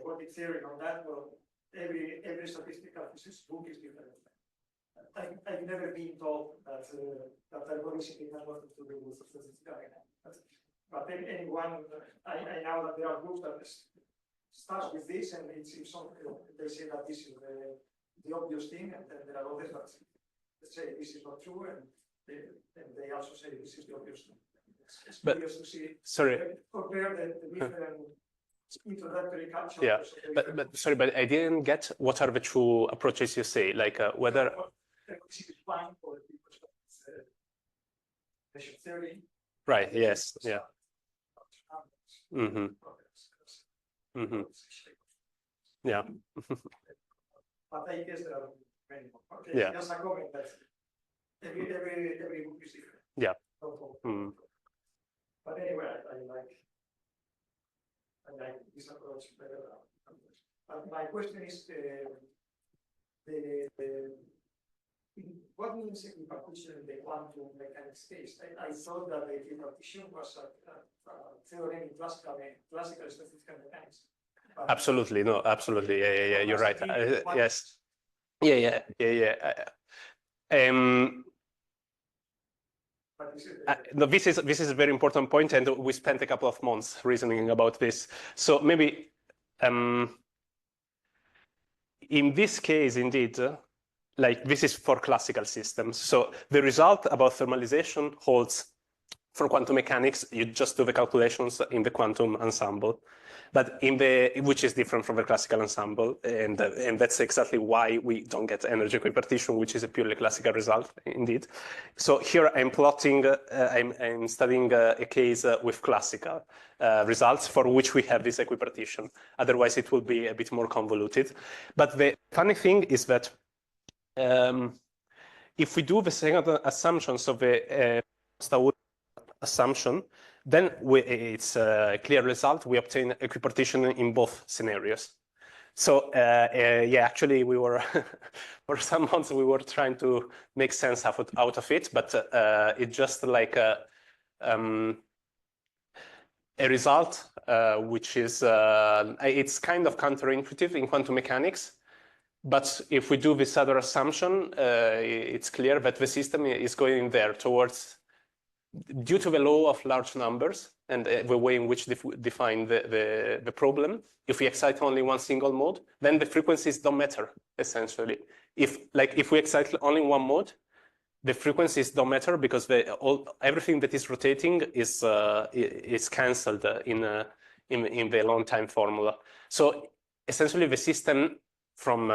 quantum theory on that. Well, every statistical physics book is different. I've never been told that thermalization has nothing to do with statistical mechanics. But anyone, I know that there are books that start with this, and it's something they say that this is the obvious thing, and then there are others that say this is not true, and they also say this is the obvious thing. It's curious to see. Sorry. Compare the different introductory captures. Yeah, but sorry, but I didn't get what are the two approaches you say, like whether. Right. Yes. Yeah. Mm-hmm. Mm-hmm. Yeah. But I guess there are many more. Okay, yeah. Just a comment that every book is different. Yeah. Mm. But anyway, I like this approach better. But my question is what means equipartition in the quantum mechanics case? I thought that the equipartition was a theorem in classical statistical mechanics. Absolutely, no, absolutely, yeah, you're right. Yes, yeah. No, this is a very important point, and we spent a couple of months reasoning about this. So maybe in this case, indeed, like this is for classical systems. So the result about thermalization holds for quantum mechanics. You just do the calculations in the quantum ensemble, but which is different from the classical ensemble, and that's exactly why we don't get energy equipartition, which is a purely classical result, indeed. So here I'm plotting, I'm studying a case with classical results for which we have this equipartition. Otherwise, it will be a bit more convoluted. But the funny thing is that if we do the second assumptions of the assumption, then it's a clear result. We obtain equipartition in both scenarios. So yeah, actually, we were for some months we were trying to make sense out of it, but it's just like a result which is it's kind of counterintuitive in quantum mechanics. But if we do this other assumption, it's clear that the system is going there towards, due to the law of large numbers and the way in which they define the problem. If we excite only one single mode, then the frequencies don't matter, essentially. If we excite only one mode, the frequencies don't matter because everything that is rotating is cancelled in the long time formula. So essentially, the system, from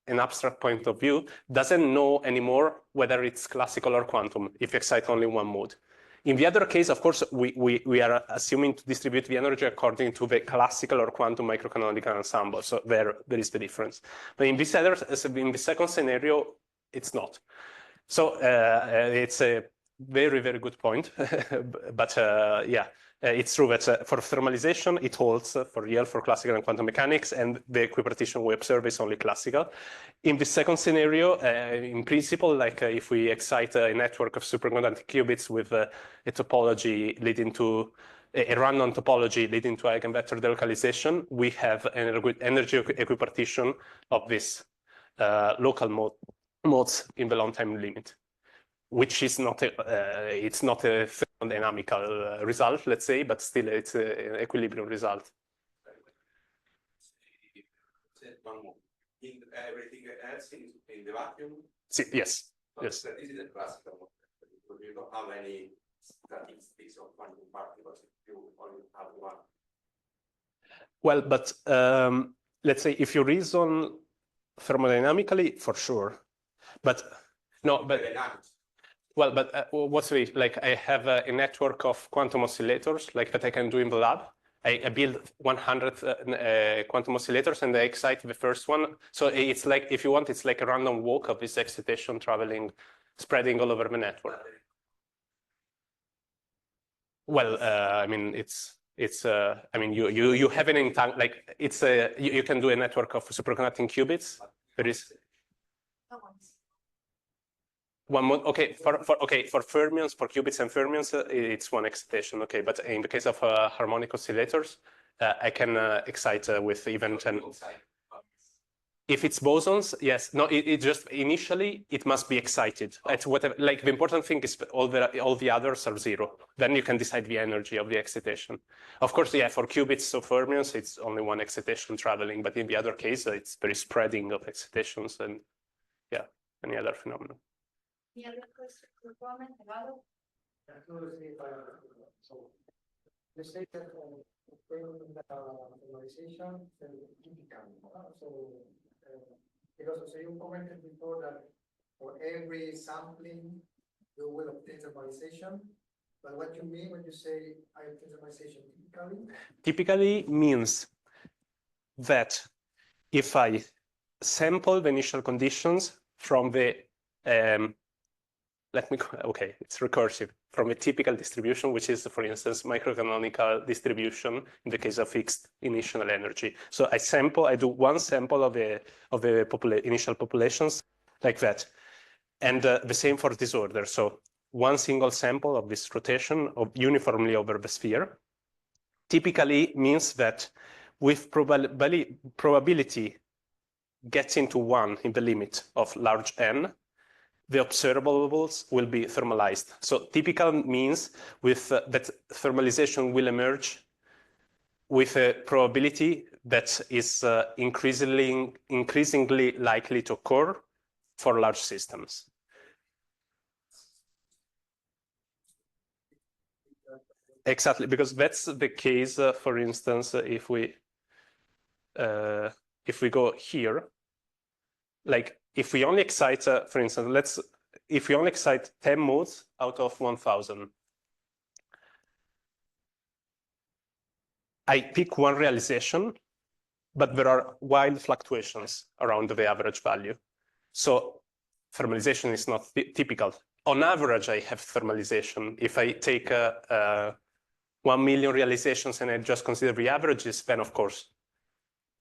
an abstract point of view, doesn't know anymore whether it's classical or quantum if you excite only one mode. In the other case, of course, we are assuming to distribute the energy according to the classical or quantum microcanonical ensemble. So there is the difference. But in the second scenario, it's not. So it's a very, very good point. But yeah, it's true that for thermalization, it holds for real for classical and quantum mechanics, and the equipartition we observe is only classical. In the second scenario, in principle, like if we excite a network of superconducting qubits with a topology leading to a random topology leading to eigenvector delocalization, we have an energy equipartition of this local modes in the long time limit, which is not it's not a thermodynamical result, let's say, but still it's an equilibrium result. Everything else in the vacuum? Yes. But yes. This is a classical model. You know how many statistics of quantum particles if you only have one. Well, but let's say if you reason thermodynamically, for sure, but no, but well, but what's the like? I have a network of quantum oscillators like that I can do in the lab. I build 100 quantum oscillators and I excite the first one. So it's like, if you want, it's like a random walk of this excitation traveling, spreading all over the network. Well, I mean, I mean, you have an like it's a you can do a network of superconducting qubits. There is one more. Okay, for fermions, for qubits and fermions, it's one excitation. Okay, but in the case of harmonic oscillators, I can excite with even 10. If it's bosons, yes. No, it just initially it must be excited. It's whatever. Like the important thing is all the others are zero. Then you can decide the energy of the excitation. Of course, yeah. For qubits or fermions, it's only one excitation traveling. But in the other case, it's very spreading of excitations and yeah, any other phenomenon. Any other question or comment about it? So you say that thermalization typical. So because so you commented before that for every sampling you will obtain thermalization. But what you mean when you say I obtain thermalization typically? Typically means that if I sample the initial conditions from the okay, it's recursive from a typical distribution, which is, for instance, microcanonical distribution in the case of fixed initial energy. So I do one sample of the initial populations like that. And the same for disorder. So one single sample of this rotation uniformly over the sphere typically means that with probability getting to 1 in the limit of large n, the observables will be thermalized. So typical means with that thermalization will emerge with a probability that is increasingly likely to occur for large systems. Exactly, because that's the case, for instance, if we go here, like if we only excite, for instance, if we only excite 10 modes out of 1,000, I pick one realization, but there are wild fluctuations around the average value. So thermalization is not typical. On average, I have thermalization. If I take 1 million realizations and I just consider the averages, then of course,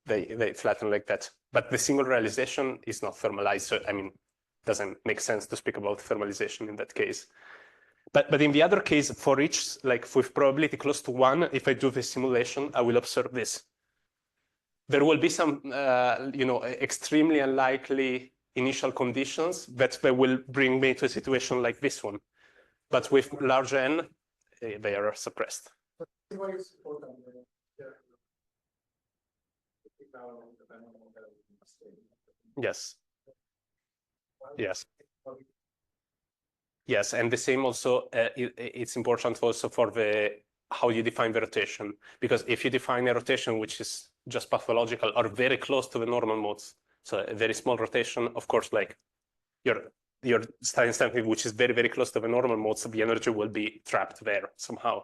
they flatten like that. But the single realization is not thermalized. So, I mean, doesn't make sense to speak about thermalization in that case. But in the other case, for each, like with probability close to 1, if I do the simulation, I will observe this. There will be some, extremely unlikely initial conditions that they will bring me to a situation like this one. But with large N, they are suppressed. Why is important? Yes. Yes. Yes, and the same also, it's important also for how you define the rotation. Because if you define a rotation which is just pathological or very close to the normal modes, so a very small rotation, of course, like you're studying something which is very, very close to the normal modes, the energy will be trapped there somehow.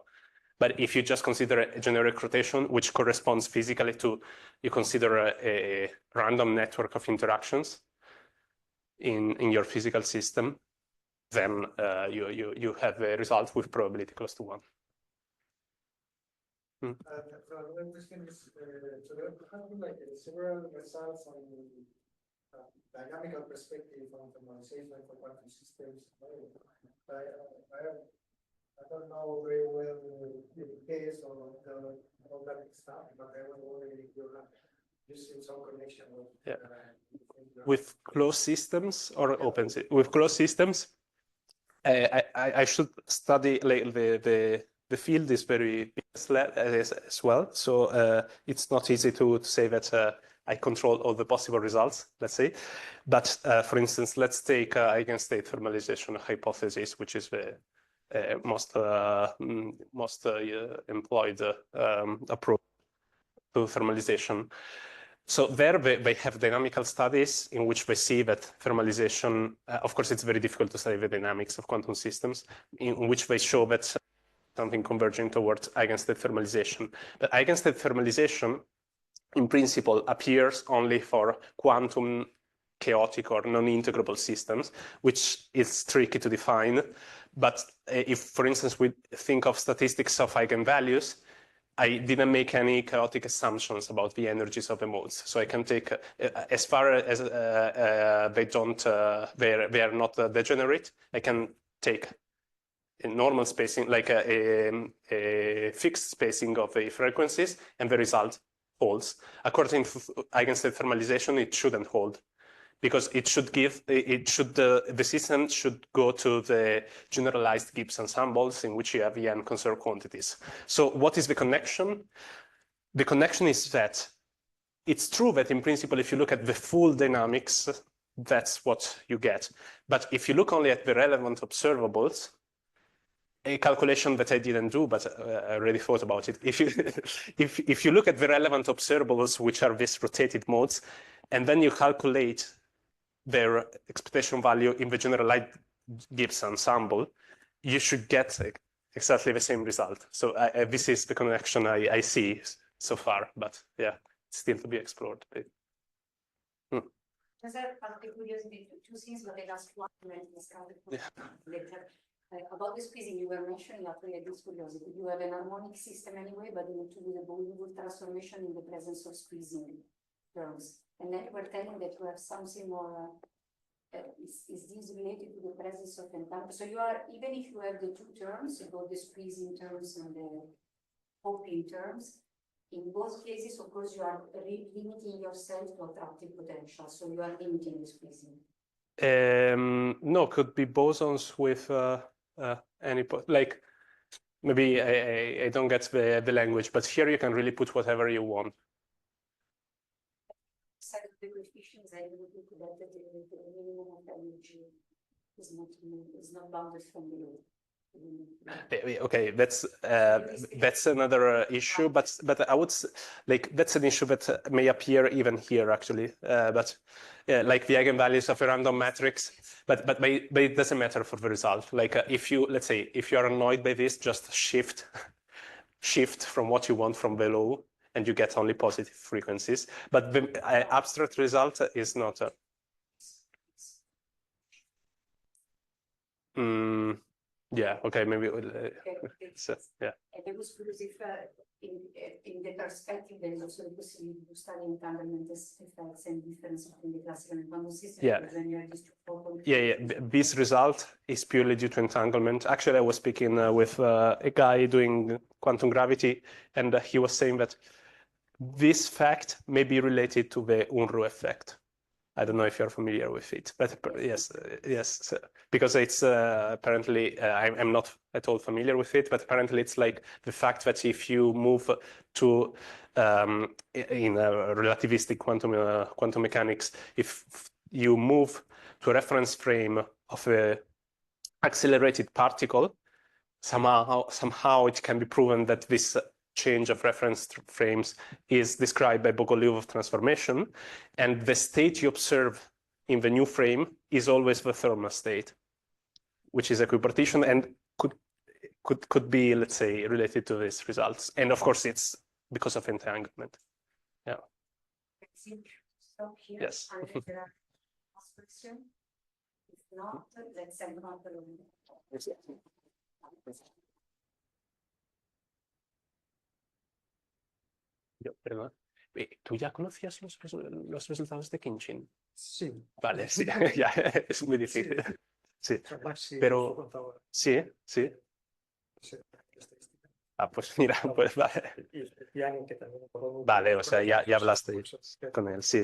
But if you just consider a generic rotation, which corresponds physically to, you consider a random network of interactions in your physical system, then you have a result with probability close to 1. Another question is, so there have been like several results on dynamical perspective on thermalization for quantum systems. I don't know very well the case or all that stuff, but I was wondering if you're using some connection with with closed systems or open with closed systems. I should study like the field is very big as well, so it's not easy to say that I control all the possible results, let's say. But for instance, let's take eigenstate thermalization hypothesis, which is the most employed approach to thermalization. So there they have dynamical studies in which they see that thermalization, of course, it's very difficult to study the dynamics of quantum systems, in which they show that something converging towards eigenstate thermalization. But eigenstate thermalization, in principle, appears only for quantum chaotic or non-integrable systems, which is tricky to define. But if, for instance, we think of statistics of eigenvalues, I didn't make any chaotic assumptions about the energies of the modes. So I can take, as far as they are not degenerate, I can take a normal spacing, like a fixed spacing of the frequencies, and the result holds. According to eigenstate thermalization, it shouldn't hold, because it should give, the system should go to the generalized Gibbs ensembles in which you have n conserved quantities. So what is the connection? The connection is that it's true that in principle, if you look at the full dynamics, that's what you get. But if you look only at the relevant observables, a calculation that I didn't do, but I already thought about it. If you look at the relevant observables, which are these rotated modes, and then you calculate their expectation value in the generalized Gibbs ensemble, you should get exactly the same result. So this is the connection I see so far, but yeah, it's still to be explored. Just out of curiosity, two things, but I asked one and discovered later. About the squeezing, you were mentioning actually this curiosity. You have an harmonic system anyway, but you need to do the Bollywood transformation in the presence of squeezing terms. And then you were telling that you have something more. Is this related to the presence of entanglement? So you are, even if you have the two terms, about the squeezing terms and the hoping terms, in both cases, of course, you are limiting yourself to attractive potential. So you are limiting the squeezing. No, could be bosons with any, like, maybe I don't get the language, but here you can really put whatever you want. Set of the coefficients, I would look at that the minimum of energy is not bounded from below. Okay, that's another issue, but I would like that's an issue that may appear even here actually. But yeah, like the eigenvalues of a random matrix, but it doesn't matter for the result. Like if you, let's say, if you are annoyed by this, just shift from what you want from below, and you get only positive frequencies. But the abstract result is not. Yeah, okay, maybe It's- yeah. And I was curious if in the perspective there is also the possibility to study entanglement effects and difference between the classical and quantum system. Yeah. Because when you have these two photon- Yeah. This result is purely due to entanglement. Actually, I was speaking with a guy doing quantum gravity, and he was saying that this fact may be related to the Unruh effect. I don't know if you're familiar with it, but yes, because it's apparently, I'm not at all familiar with it, but apparently it's like the fact that if you move to, in relativistic quantum mechanics, if you move to a reference frame of a accelerated particle, somehow it can be proven that this change of reference frames is described by Bogoliubov transformation, and the state you observe in the new frame is always the thermal state, which is equipartition and could be, let's say, related to these results. And of course, it's because of entanglement. Yeah. Stop here. Yes. Unless there are last question. If not, let's send another. Perdón. ¿Tú ya conocías los resultados de Kinchin? Sí. Vale, sí, ya, es muy difícil. Sí, Maxi pero- lo contaba, sí. sí, estadística. Ah, pues mira, pues vale. Y el piano que también Vale, o sea, ya hablaste cursos, con él, sí.